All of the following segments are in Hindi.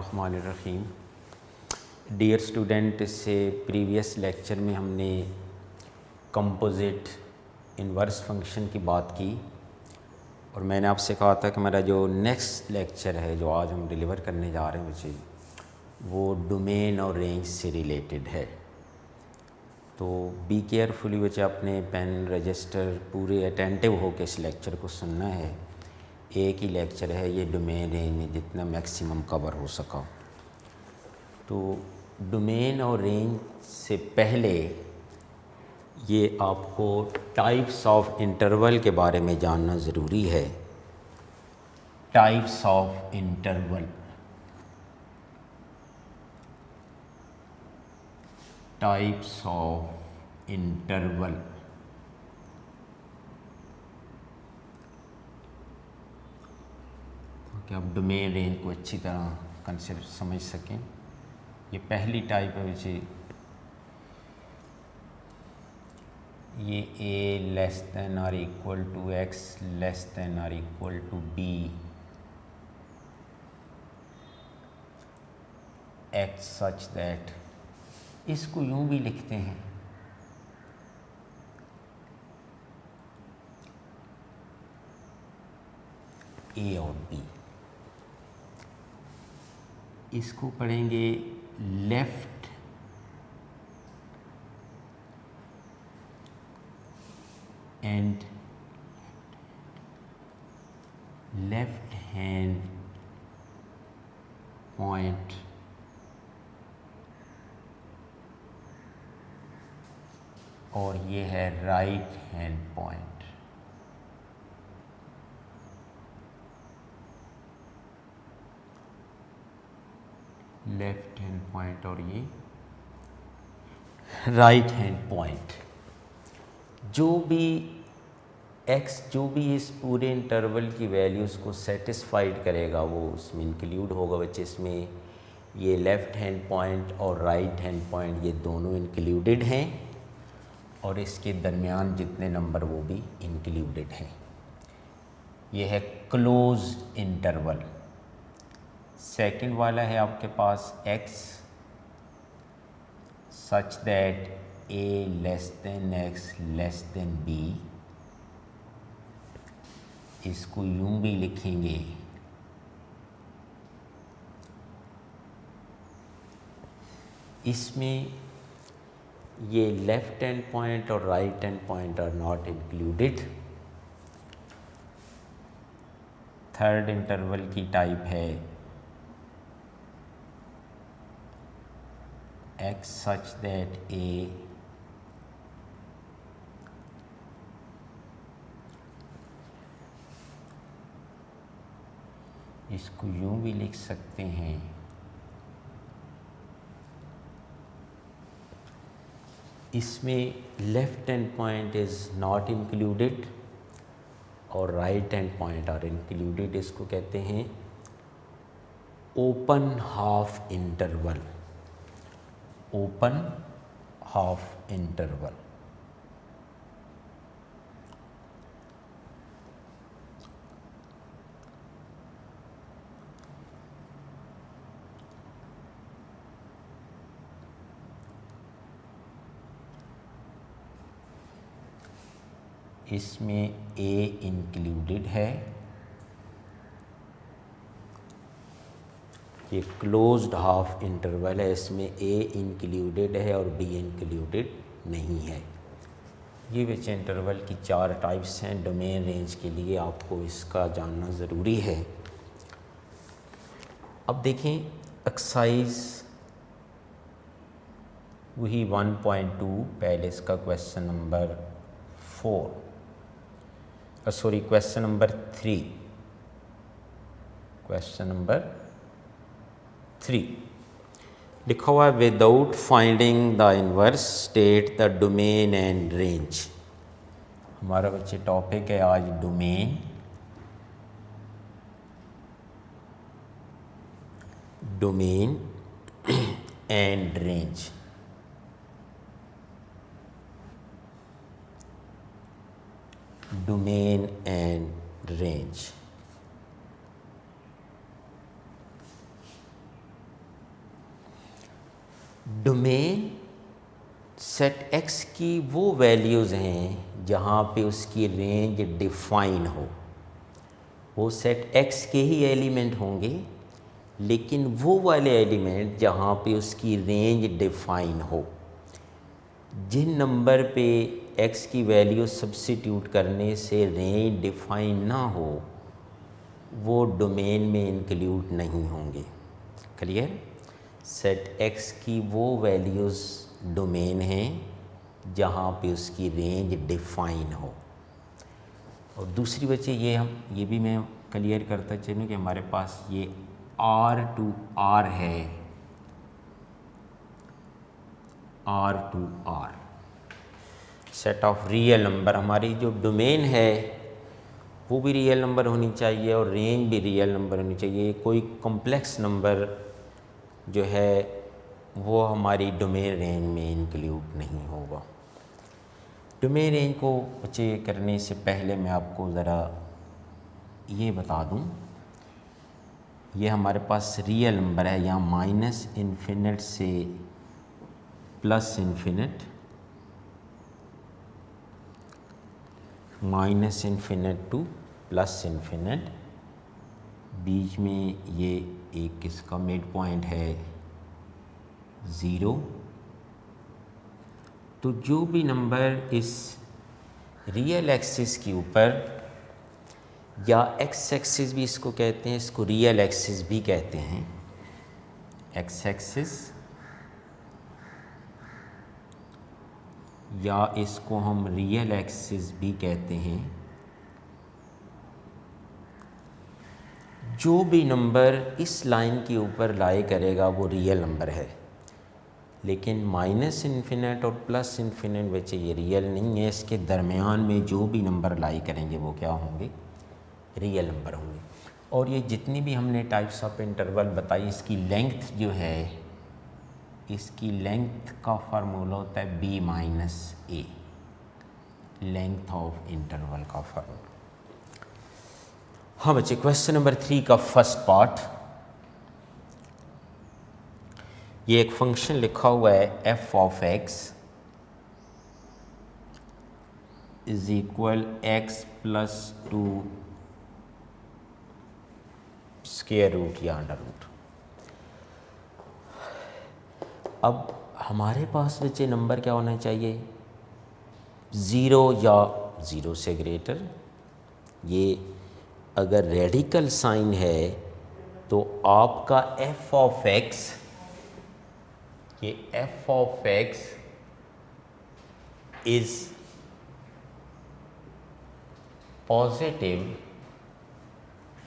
बिस्मिल्लाहिर्रहमानिर्रहीम। डियर स्टूडेंट, इससे प्रीवियस लेक्चर में हमने कंपोजिट इनवर्स फंक्शन की बात की और मैंने आपसे कहा था कि मेरा जो नेक्स्ट लेक्चर है जो आज हम डिलीवर करने जा रहे हैं बच्चे, वो डोमेन और रेंज से रिलेटेड है। तो बी केयरफुली बच्चे, अपने पेन रजिस्टर पूरे अटेंटिव हो के इस लेक्चर को सुनना है। एक ही लेक्चर है ये, डोमेन रेंज में जितना मैक्सिमम कवर हो सका। तो डोमेन और रेंज से पहले ये आपको टाइप्स ऑफ इंटरवल के बारे में जानना ज़रूरी है। Types of interval, types of interval. कि आप डोमेन रेंज को अच्छी तरह कंसेप्ट समझ सकें। ये पहली टाइप है वैसे, ये a लेस दैन और equal to x less than और equal to b, x such that, इसको यूं भी लिखते हैं a और b। इसको पढ़ेंगे left and left hand point और ये है right hand point. Left hand point और ये राइट हैंड पॉइंट। जो भी x, जो भी इस पूरे इंटरवल की वैल्यूज़ को सेटिस्फाइड करेगा वो उसमें इंक्लूड होगा बच्चे। इसमें ये लेफ़्ट हैंड पॉइंट और राइट हैंड पॉइंट ये दोनों इंक्लूडेड हैं और इसके दरमियान जितने नंबर वो भी इंक्लूडेड हैं। ये है क्लोज इंटरवल। सेकंड वाला है आपके पास x such that a less than x less than b। इसको यूं भी लिखेंगे इसमें ये लेफ्ट हैंड पॉइंट और right hand point are not included. Third interval की टाइप है x such that a इसको यूं भी लिख सकते हैं इसमें left hand point is not included और right hand point are included. इसको कहते हैं open half interval. Open half interval. इसमें a इंक्लूडेड है। ये क्लोज्ड हाफ इंटरवल है, इसमें a इंक्लूडेड है और b इंक्लूडेड नहीं है। ये विच इंटरवल की चार टाइप्स हैं। डोमेन रेंज के लिए आपको इसका जानना ज़रूरी है। अब देखें एक्सरसाइज वही 1.2, पहले इसका question number question number 3। Question number 3 लिखा हुआ है without finding the inverse state the domain and range. हमारा बच्चे टॉपिक है आज domain, domain and range. Domain and range. Domain set x की वो वैल्यूज़ हैं जहाँ पे उसकी रेंज डिफाइन हो। वो सेट x के ही एलिमेंट होंगे, लेकिन वो वाले एलिमेंट जहाँ पे उसकी रेंज डिफाइन हो। जिन नंबर पे x की वैल्यू सब्स्टिट्यूट करने से रेंज डिफाइन ना हो, वो डोमेन में इंक्लूड नहीं होंगे। क्लियर? सेट x की वो वैल्यूज़ डोमेन हैं जहाँ पे उसकी रेंज डिफाइन हो। और दूसरी बच्चे ये भी मैं क्लियर करता चलूँ कि हमारे पास ये R टू R है, R to R set of real number. हमारी जो डोमेन है वो भी रियल नंबर होनी चाहिए और रेंज भी रियल नंबर होनी चाहिए। कोई कॉम्प्लेक्स नंबर जो है वो हमारी डोमेन रेंज में इंक्लूड नहीं होगा। डोमेन रेंज को बच्चे करने से पहले मैं आपको ज़रा ये बता दूं, ये हमारे पास रियल नंबर है, यहाँ माइनस इन्फिनिट से plus infinite, minus infinite to plus infinite, बीच में ये एक इसका मिड पॉइंट है 0। तो जो भी नंबर इस रियल एक्सिस के ऊपर, या एक्स एक्सिस भी इसको कहते हैं, इसको रियल एक्सिस भी कहते हैं, एक्स एक्सिस, या इसको हम रियल एक्सिस भी कहते हैं। जो भी नंबर इस लाइन के ऊपर लाई करेगा वो रियल नंबर है। लेकिन माइनस इन्फिनिट और प्लस इन्फिनिट बच्चे ये रियल नहीं है। इसके दरमियान में जो भी नंबर लाई करेंगे वो क्या होंगे? रियल नंबर होंगे। और ये जितनी भी हमने टाइप्स ऑफ इंटरवल बताई, इसकी लेंथ जो है, इसकी लेंथ का फार्मूला होता है b minus A, length of interval का फार्मूला। हाँ बच्चे, क्वेश्चन नंबर 3 का फर्स्ट पार्ट, ये एक फंक्शन लिखा हुआ है f of x is equal x plus 2 square root या अंडर रूट। अब हमारे पास बच्चे नंबर क्या होना चाहिए? 0 या 0 से ग्रेटर। ये अगर रेडिकल साइन है तो आपका f ऑफ x, ये f of x is positive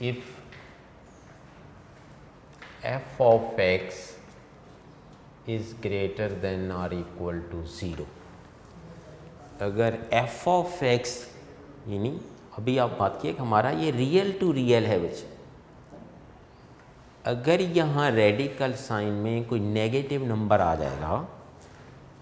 if f of x is greater than or equal to 0। अगर f of x, यानी अभी आप बात किए कि हमारा ये रियल टू रियल है बच्चे, अगर यहाँ रेडिकल साइन में कोई नेगेटिव नंबर आ जाएगा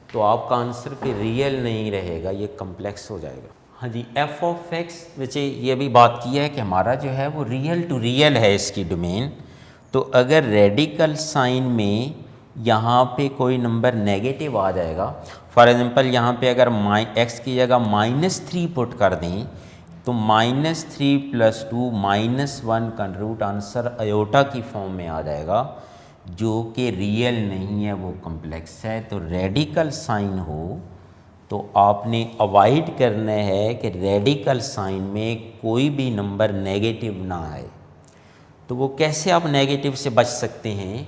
तो आपका आंसर पे रियल नहीं रहेगा, ये कम्प्लेक्स हो जाएगा। हाँ जी, f ऑफ x बच्चे ये भी बात की है कि हमारा जो है वो रियल टू रियल है इसकी डोमेन। तो अगर रेडिकल साइन में यहाँ पे कोई नंबर नेगेटिव आ जाएगा, फॉर एग्जांपल यहाँ पे अगर x की जगह -3 पुट कर दें तो -3 + 2 -1 का रूट आंसर अयोटा की फॉर्म में आ जाएगा, जो कि रियल नहीं है, वो कम्प्लेक्स है। तो रेडिकल साइन हो तो आपने अवॉइड करना है कि रेडिकल साइन में कोई भी नंबर नेगेटिव ना आए। तो वो कैसे आप नेगेटिव से बच सकते हैं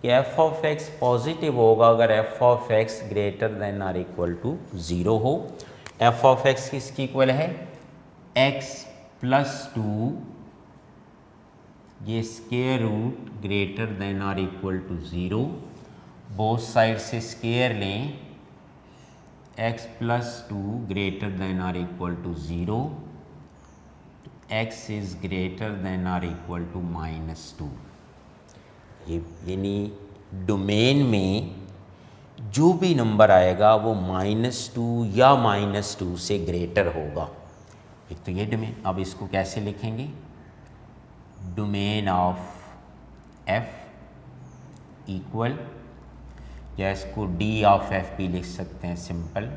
कि f ऑफ x पॉजिटिव होगा अगर f of x greater than और इक्वल टू 0 हो। f ऑफ x किसकी इक्वल है? x प्लस 2 ये स्क्वायर रूट ग्रेटर देन और इक्वल टू 0, बोथ साइड से स्क्वायर लें, x प्लस 2 ग्रेटर देन और equal to 0, x is greater than और इक्वल टू -2। ये यानी डोमेन में जो भी नंबर आएगा वो -2 या -2 से ग्रेटर होगा। एक तो ये डोमेन, अब इसको कैसे लिखेंगे? डोमेन ऑफ f इक्वल, या इसको डी ऑफ एफ भी लिख सकते हैं सिंपल,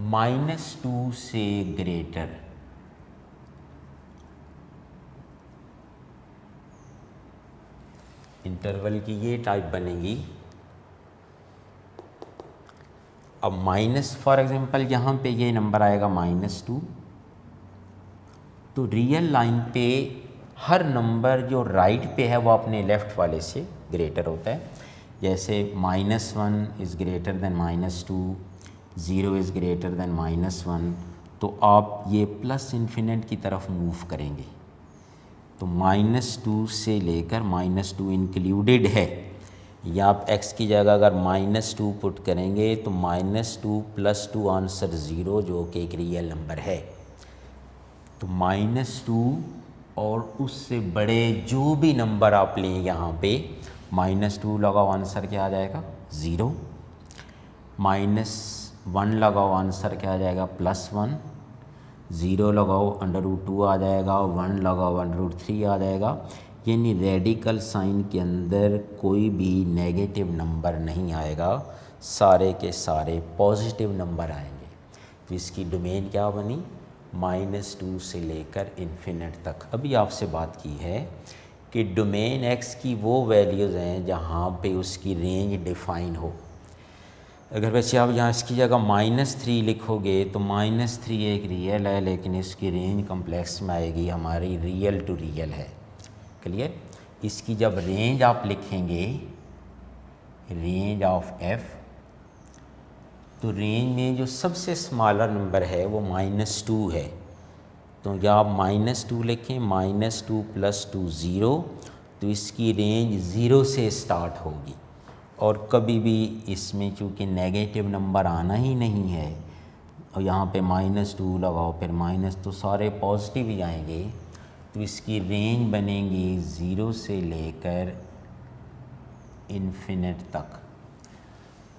-2 से ग्रेटर इंटरवल की ये टाइप बनेगी। अब माइनस फॉर एग्जांपल यहाँ पे ये नंबर आएगा -2, तो रियल लाइन पे हर नंबर जो राइट पे है वो अपने लेफ़्ट वाले से ग्रेटर होता है। जैसे -1 is greater then -2, 0 is greater then -1, तो आप ये प्लस इन्फिनिट की तरफ मूव करेंगे। तो -2 से लेकर -2 इंक्लूडेड है, या आप x की जगह अगर -2 पुट करेंगे तो -2 + 2 आंसर 0, जो कि एक रियल नंबर है। तो -2 और उससे बड़े जो भी नंबर आप लें यहाँ पे -2 लगाओ, आंसर क्या आ जाएगा 0, -1 लगाओ, आंसर क्या आ जाएगा +1, 0 लगाओ √2 आ जाएगा, 1 लगाओ √3 आ जाएगा। यानी रेडिकल साइन के अंदर कोई भी नेगेटिव नंबर नहीं आएगा, सारे के सारे पॉजिटिव नंबर आएंगे। तो इसकी डोमेन क्या बनी, -2 से लेकर इन्फिनिट तक। अभी आपसे बात की है कि डोमेन x की वो वैल्यूज़ हैं जहाँ पे उसकी रेंज डिफ़ाइन हो। अगर वैसे आप यहाँ इसकी जगह -3 लिखोगे तो -3 एक रियल है, लेकिन इसकी रेंज कम्प्लेक्स में आएगी, हमारी रियल टू रियल है। क्लियर। इसकी जब रेंज आप लिखेंगे, रेंज ऑफ f, तो रेंज में जो सबसे स्मॉलर नंबर है वो -2 है। तो जब आप -2 लिखें, -2 + 2 0, तो इसकी रेंज 0 से स्टार्ट होगी। और कभी भी इसमें चूँकि नेगेटिव नंबर आना ही नहीं है, और यहाँ पे -2 लगाओ फिर माइनस, तो सारे पॉजिटिव ही आएंगे। तो इसकी रेंज बनेगी 0 से लेकर इन्फिनिट तक।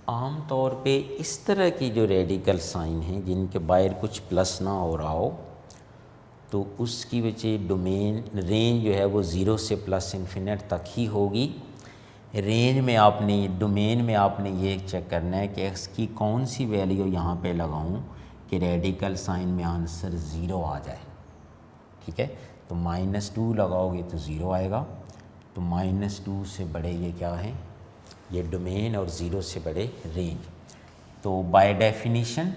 आम तौर पे इस तरह की जो रेडिकल साइन हैं जिनके बाहर कुछ प्लस ना हो रहा हो, तो उसकी वजह डोमेन रेंज जो है वो 0 से प्लस इन्फिनिट तक ही होगी। रेंज में आपने, डोमेन में आपने ये चेक करना है कि x की कौन सी वैल्यू यहाँ पे लगाऊं कि रेडिकल साइन में आंसर 0 आ जाए। ठीक है, तो -2 लगाओगे तो 0 आएगा। तो -2 से बड़े ये क्या है, ये डोमेन, और 0 से बड़े रेंज। तो बाय डेफिनेशन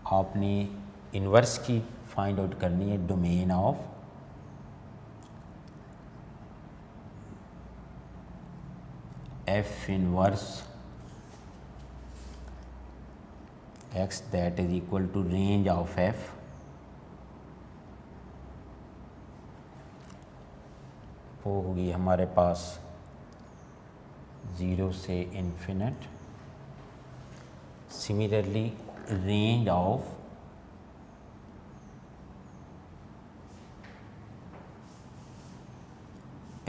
आपने इन्वर्स की फाइंड आउट करनी है, domain of f inverse x that is equal to range of f वो होगी हमारे पास 0 से infinite. Similarly range of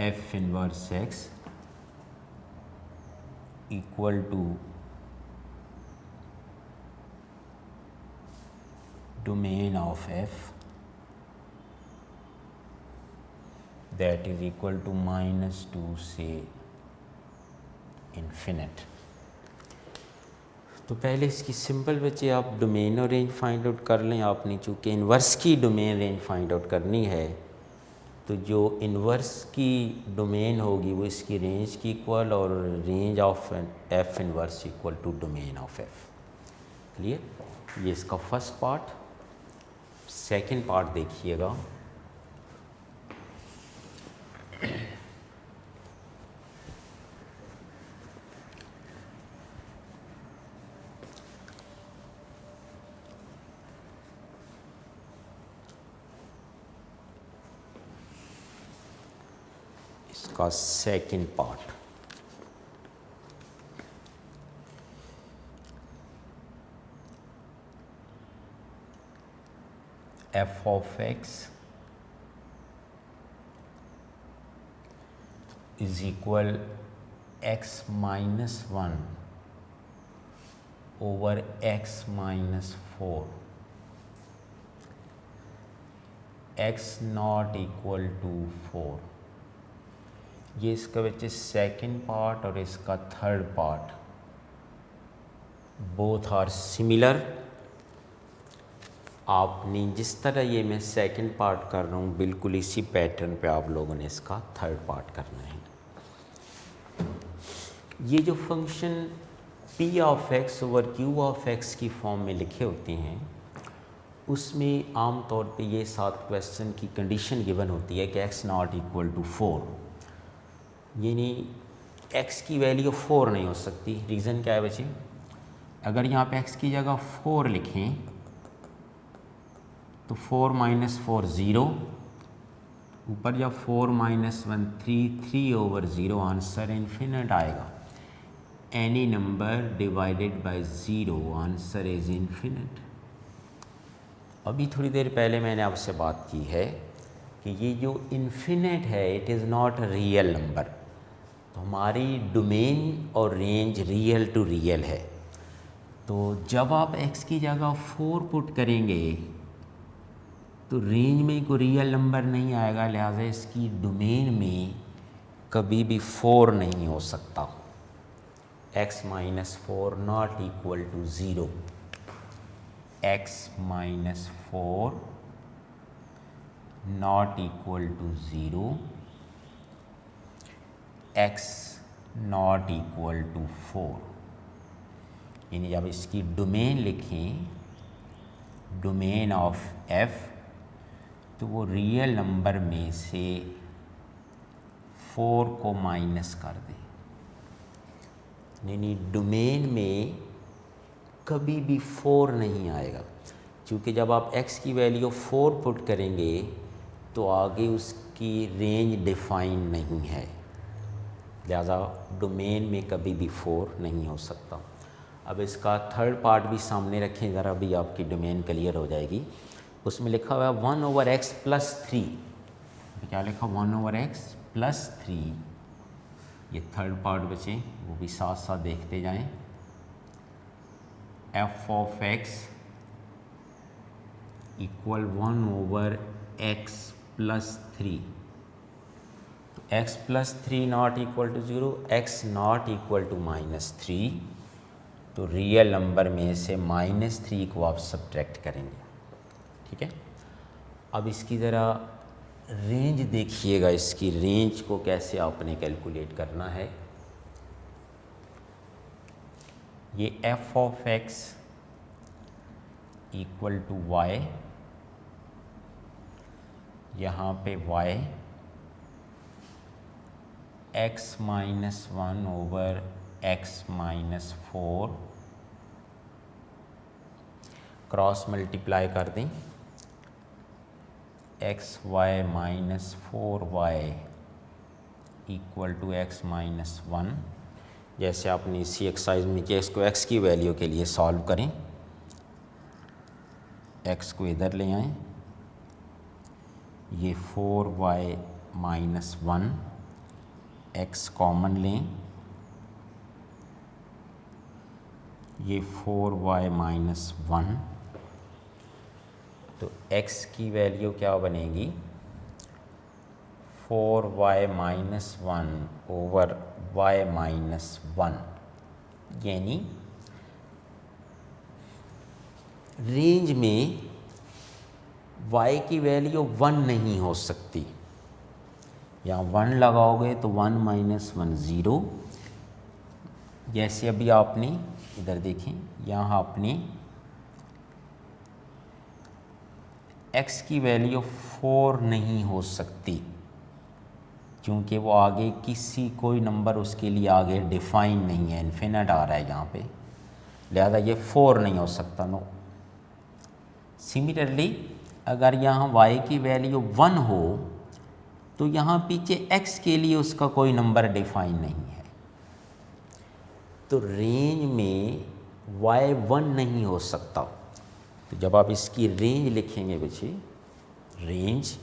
f inverse x equal to domain of f that is equal to -2 से इन्फिनिट। तो पहले इसकी सिंपल बच्चे आप डोमेन और रेंज फाइंड आउट कर लें। आपने चूँकि इन्वर्स की डोमेन रेंज फाइंड आउट करनी है, तो जो इन्वर्स की डोमेन होगी वो इसकी रेंज की इक्वल, और range of f inverse equal to domain of f। Clear. ये इसका फर्स्ट पार्ट। सेकंड पार्ट देखिएगा। इसका second part, f of x is equal x minus 1 over x minus 4, x not equal to 4। ये इसका बच्चे सेकंड पार्ट और इसका third part both are similar. आपने जिस तरह ये मैं सेकंड पार्ट कर रहा हूँ बिल्कुल इसी पैटर्न पे आप लोगों ने इसका थर्ड पार्ट करना है। ये जो function p of x over q of x की फॉर्म में लिखे होते हैं उसमें आम तौर पे ये 7 क्वेश्चन की कंडीशन गिवन होती है कि x नॉट इक्वल टू 4, यानी x की वैल्यू 4 नहीं हो सकती। रीज़न क्या है बच्चे? अगर यहाँ पे x की जगह 4 लिखें तो 4 माइनस 4 0, ऊपर जब 4 माइनस 1 3, 3 ओवर 0, आंसर इन्फिनिट आएगा। Any number divided by 0 answer is infinite. अभी थोड़ी देर पहले मैंने आपसे बात की है कि ये जो इन्फिनिट है it is not real number. तो हमारी डोमेन और रेंज रियल टू रियल है। तो जब आप x की जगह 4 पुट करेंगे तो रेंज में कोई रियल नंबर नहीं आएगा, लिहाजा इसकी डोमेन में कभी भी 4 नहीं हो सकता। x minus 4 not equal to 0, x minus 4 not equal to 0, x not equal to 4। यानी जब इसकी डोमेन लिखें, डोमेन ऑफ f, तो वो रियल नंबर में से 4 को माइनस कर दें। यानी डोमेन में कभी भी 4 नहीं आएगा, क्योंकि जब आप x की वैल्यू 4 पुट करेंगे तो आगे उसकी रेंज डिफाइन नहीं है, लिहाजा डोमेन में कभी भी 4 नहीं हो सकता। अब इसका थर्ड पार्ट भी सामने रखें ज़रा, भी आपकी डोमेन क्लियर हो जाएगी। उसमें लिखा हुआ है 1 ओवर x प्लस 3। क्या लिखा? 1 ओवर x प्लस 3। ये थर्ड पार्ट बचे, वो भी साथ साथ देखते जाएं। f of x equal 1 over x plus 3। तो x plus 3 not equal to 0, x not equal to minus 3। तो रियल नंबर में से माइनस 3 को आप सब्ट्रैक्ट करेंगे। ठीक है, अब इसकी ज़रा रेंज देखिएगा, इसकी रेंज को कैसे आपने कैलकुलेट करना है। ये f of x equal to y, यहाँ पे y x minus 1 over x minus 4, cross multiply कर दें, x y minus 4y equal to x minus 1। जैसे आपने इसी एक्सरसाइज में किया, इसको x की वैल्यू के लिए सॉल्व करें। x को इधर ले आएं, ये 4y माइनस 1, x कॉमन लें, ये 4y माइनस 1। तो x की वैल्यू क्या बनेगी? 4y minus 1 over y minus 1, यानी रेंज में y की वैल्यू 1 नहीं हो सकती। यहाँ 1 लगाओगे तो 1 माइनस 1 0। जैसे अभी आपने इधर देखें, यहाँ आपने x की वैल्यू 4 नहीं हो सकती, क्योंकि वो आगे कोई नंबर उसके लिए आगे डिफाइन नहीं है, इन्फिनिट आ रहा है यहाँ पे, लिहाजा ये 4 नहीं हो सकता। नो। सिमिलरली अगर यहाँ y की वैल्यू 1 हो तो यहाँ पीछे x के लिए उसका कोई नंबर डिफाइन नहीं है, तो रेंज में y 1 नहीं हो सकता। तो जब आप इसकी रेंज लिखेंगे बच्चे, रेंज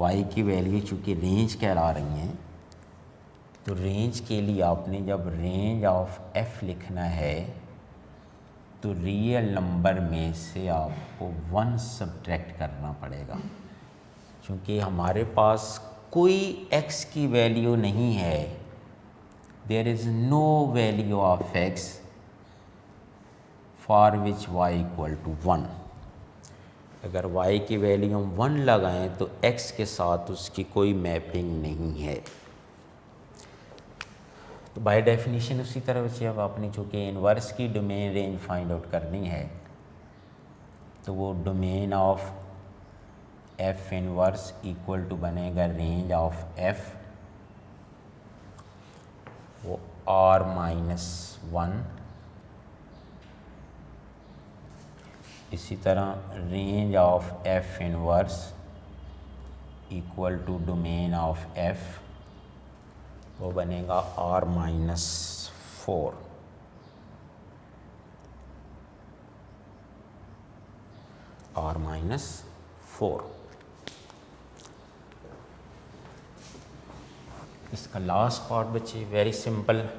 y की वैल्यू चूँकि रेंज कहला रही हैं, तो रेंज के लिए आपने जब रेंज ऑफ f लिखना है तो रियल नंबर में से आपको 1 सब्ट्रैक्ट करना पड़ेगा, क्योंकि हमारे पास कोई x की वैल्यू नहीं है, there is no value of x for which y equal to 1। अगर y की वैल्यू हम 1 लगाएं तो x के साथ उसकी कोई मैपिंग नहीं है। तो बाय डेफिनेशन उसी तरह बच्चे अब आपने चूँकि इन्वर्स की डोमेन रेंज फाइंड आउट करनी है, तो वो domain of f inverse equal to बनेगा रेंज ऑफ f, वो r-1। इसी तरह range of f inverse equal to domain of f, वो बनेगा r-4। r-4। इसका लास्ट पार्ट बच्चे वेरी सिंपल,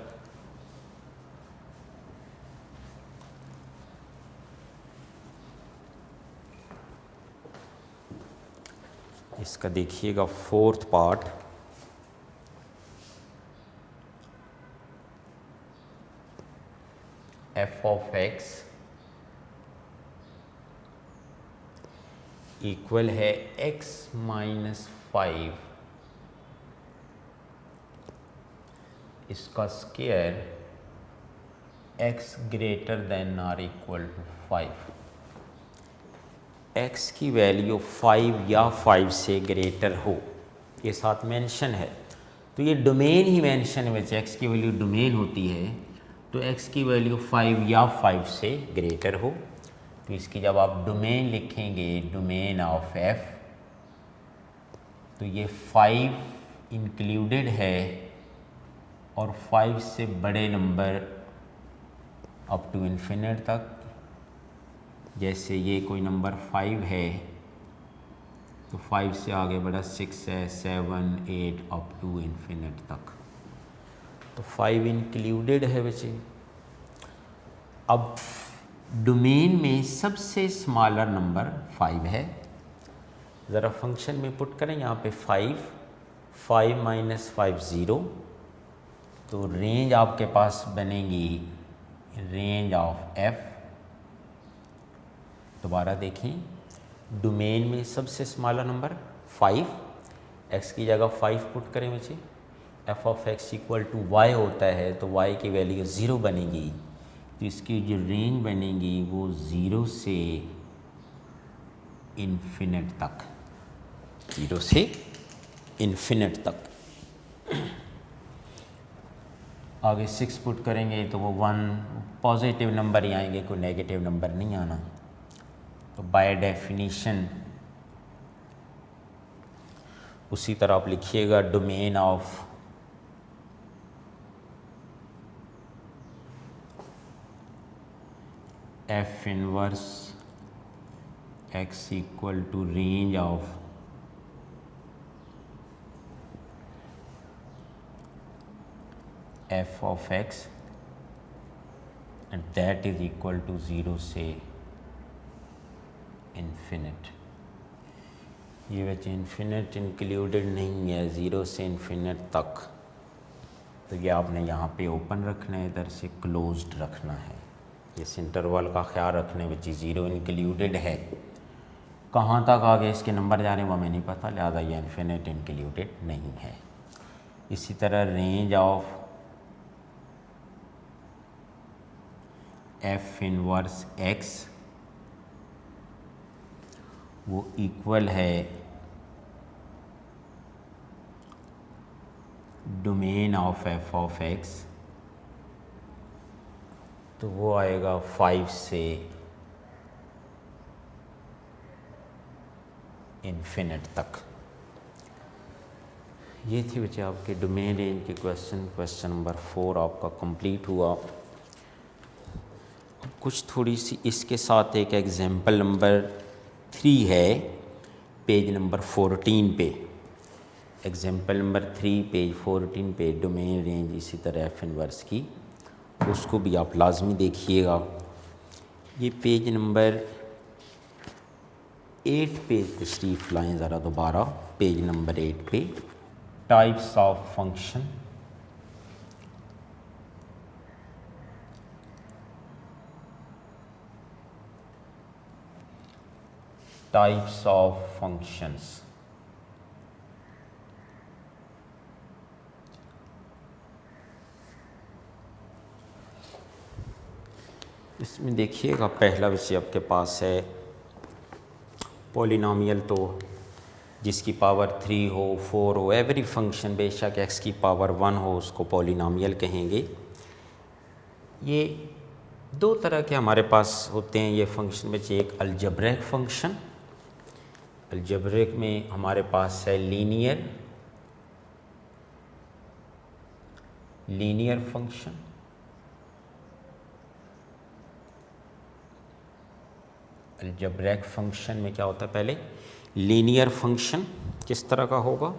इसका देखिएगा fourth part. f of x equal है x माइनस 5, इसका square x greater than or equal to 5। x की वैल्यू 5 या 5 से ग्रेटर हो, ये साथ मेंशन है, तो ये डोमेन ही मेंशन है वैसे। x की वैल्यू डोमेन होती है, तो x की वैल्यू 5 या 5 से ग्रेटर हो, तो इसकी जब आप डोमेन लिखेंगे डोमेन ऑफ f, तो ये 5 इंक्लूडेड है और 5 से बड़े नंबर अप टू इन्फिनिट तक। जैसे ये कोई नंबर 5 है तो 5 से आगे बढ़ा 6 है, 7, 8 अप टू इन्फिनिट तक, तो 5 इंक्लूडेड है बच्चे। अब डोमेन में सबसे स्मॉलर नंबर 5 है, ज़रा फंक्शन में पुट करें यहाँ पे 5 माइनस 5 0, तो रेंज आपके पास बनेगी रेंज ऑफ f। दोबारा देखें, डोमेन में सबसे स्मॉलर नंबर 5, x की जगह 5 पुट करें बच्चे, f of x equal to y होता है, तो y की वैल्यू 0 बनेगी, तो इसकी जो रेंज बनेगी वो 0 से इन्फिनिट तक, 0 से इन्फिनिट तक। आगे 6 पुट करेंगे तो वो 1 पॉजिटिव नंबर ही आएंगे, कोई नेगेटिव नंबर नहीं आना। तो बाय डेफिनेशन उसी तरह आप लिखिएगा domain of f inverse x equal to range of f of x and that is equal to 0 से इन्फिनिट। ये बच्चे इन्फिनिट इंक्लूडेड नहीं है, 0 से इन्फिनिट तक, तो ये आपने यहाँ पे ओपन रखना है, इधर से क्लोज्ड रखना है। इस इंटरवल का ख्याल रखने बच्चे, 0 इंक्लूडेड है, कहाँ तक आगे इसके नंबर जा रहे हैं वो हमें नहीं पता, लिहाजा ये इन्फिनिट इंक्लूडेड नहीं है। इसी तरह range of f inverse x वो इक्वल है domain of f of x, तो वो आएगा 5 से इन्फिनिट तक। ये थी बच्चे आपके डोमेन रेंज के क्वेश्चन नंबर 4 आपका कंप्लीट हुआ। कुछ थोड़ी सी इसके साथ एक एग्जाम्पल नंबर 3 है पेज नंबर 14 पे, एग्जाम्पल नंबर 3 पेज 14 पे डोमेन रेंज इसी तरह f इनवर्स की, उसको भी आप लाजमी देखिएगा। ये पेज नंबर 8 पे तशरीफ़ लाएँ ज़रा दोबारा, पेज नंबर 8 पे types of function, types of functions. इसमें देखिएगा पहला विषय आपके पास है पॉलिनोमियल, तो जिसकी पावर 3 हो 4 हो, एवरी फंक्शन बेशक x की पावर 1 हो उसको पॉलिनोमियल कहेंगे। ये दो तरह के हमारे पास होते हैं ये फंक्शन में, एक अलजेब्रिक फंक्शन, अलजेब्रिक में हमारे पास है लीनियर फंक्शन, अलजेब्रिक फंक्शन में क्या होता है, पहले लीनियर फंक्शन किस तरह का होगा,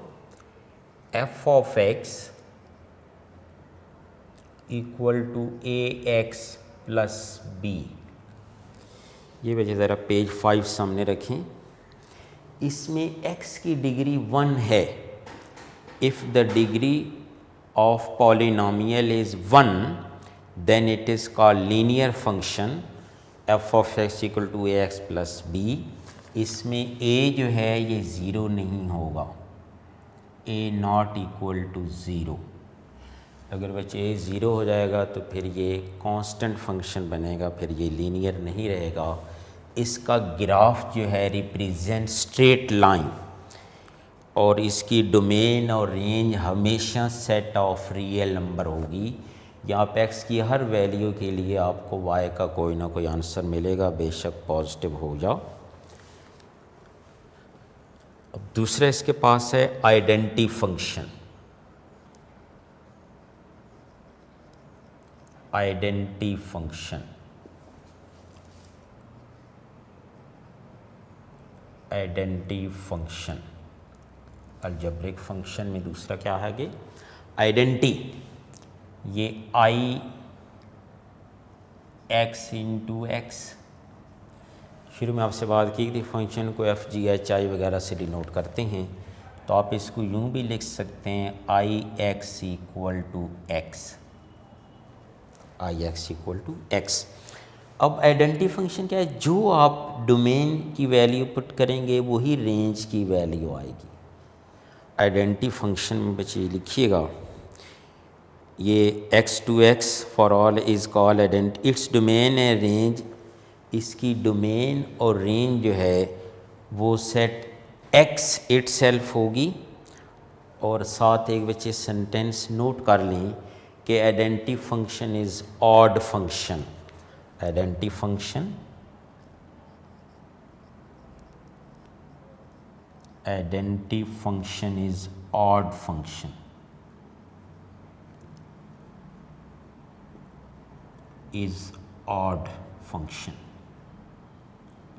f of x equal to ax plus b। ये वजह ज़रा पेज 5 सामने रखें। इसमें x की डिग्री 1 है। If the degree of polynomial is 1 then it is called linear function f of x equal to ax plus b। इसमें a जो है ये ज़ीरो नहीं होगा, a not equal to zero. अगर बच्चे a ज़ीरो हो जाएगा तो फिर ये कांस्टेंट फंक्शन बनेगा, फिर ये लीनियर नहीं रहेगा। इसका ग्राफ जो है रिप्रेजेंट स्ट्रेट लाइन, और इसकी डोमेन और रेंज हमेशा सेट ऑफ रियल नंबर होगी। यहाँ पे x की हर वैल्यू के लिए आपको y का कोई ना कोई आंसर मिलेगा, बेशक पॉजिटिव हो जाओ। अब दूसरा इसके पास है identity function, identity function, identity function algebraic function में दूसरा क्या है कि आइडेंटिटी। ये आई एक्स इंटू एक्स, शुरू में आपसे बात की थी फंक्शन को एफ जी एच आई वगैरह से डिनोट करते हैं, तो आप इसको यूँ भी लिख सकते हैं I x equal to x, I x equal to x. अब आइडेंटिटी फंक्शन क्या है, जो आप डोमेन की वैल्यू पुट करेंगे वही रेंज की वैल्यू आएगी। आइडेंटिटी फंक्शन में बच्चे लिखिएगा, ये x to x for all is called identity, its domain है रेंज, इसकी डोमेन और रेंज जो है वो सेट x इटसेल्फ होगी। और साथ एक बच्चे सेंटेंस नोट कर लें कि identity function is odd function, identity function, identity function is odd function, is odd function.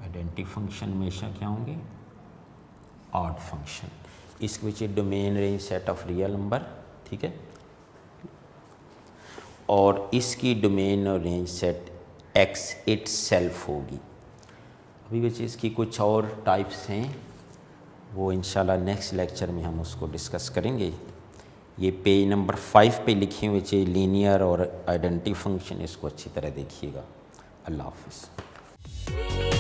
Identity function हमेशा क्या होंगे, ऑड फंक्शन। इसके पीछे domain range set of real number, ठीक है, और इसकी डोमेन और रेंज सेट एक्स इटसेल्फ होगी। अभी बच्चे इसकी कुछ और टाइप्स हैं, वो इंशाल्लाह नेक्स्ट लेक्चर में हम उसको डिस्कस करेंगे। ये पेज नंबर 5 पे लिखे हुए चाहिए लीनियर और आइडेंटिटी फंक्शन, इसको अच्छी तरह देखिएगा। अल्लाह हाफ़िज़।